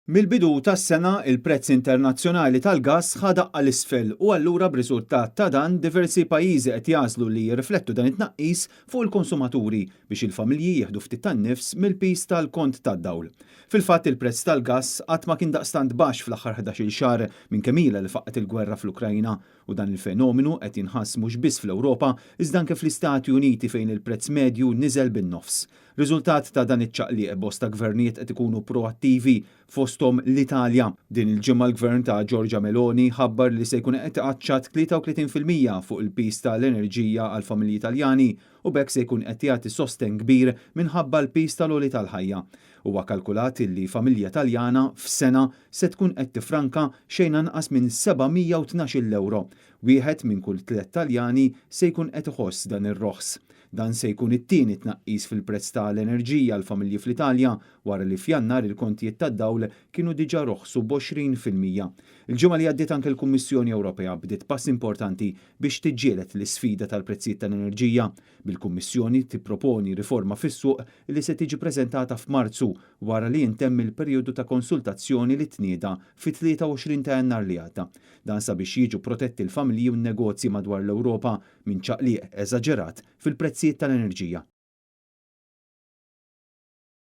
Mill-bidu tas-sena il-prezz internazzjonali tal-gass ħadaq għal isfel u allura b'riżultat ta' dan diversi pajjiżi qed jażlu li jirriflettu dan it-tnaqqis fuq il-konsumaturi biex il-familji jieħdu ftit tan-nifs mill-pis tal-kont tad-dawl. Fil-fatt il-prezz tal-gass qatt ma kien daqstant baxx fl-aħħar 11-il xahar minn kemm ilha li faqgħet il-gwerra fl-Ukrajna u dan il-fenomenu qed jinħass mhux biss fl-Ewropa iżda anke fl-Istati Uniti fejn il-prezz medju niżel bin-nofs. Riżultat ta' dan iċ-ċaqliq bosta gvernijiet qed ikunu proattivi fosthom l-Italja. Din il-ġimgħa l-gvern ta' Giorgia Meloni ħabbar li se jkun qed iqaċċad 33% fuq il-pis tal-enerġija għal familji Taljani u bekk se jkun qed jagħti sosten kbir minħabba l-pis tal-għoli tal-ħajja. Huwa kalkulat li familja Taljana f'sena se tkun qed tifranka xejn anqas minn 712 euro. Wieħed minn kull 3 Taljani se jkun qed iħoss dan ir-roħs. Dan se jkun it-tieni tnaqqis fil-prezz tal-enerġija għal familji fl-Italja wara li f'Jannar il-kontijiet tad-dawl kienu diġà roħsu b'20%. Il-ġimgħa li għaddiet anke l-Kummissjoni Ewropea bdiet pass importanti biex tiġġieled l-isfida tal-prezzijiet tal-enerġija. Bil-Kummissjoni tipproponi riforma fis-suq li se tiġi preżentata f'Marzu wara li jintemm il-perjodu ta' konsultazzjoni li tnieda fit-23 ta' Jannar li għadda. Dan sabiex jiġu protetti l-familji u n-negozji madwar l-Ewropa minn ċaqliq eżaġerat fil-prezzijiet tal-enerġija.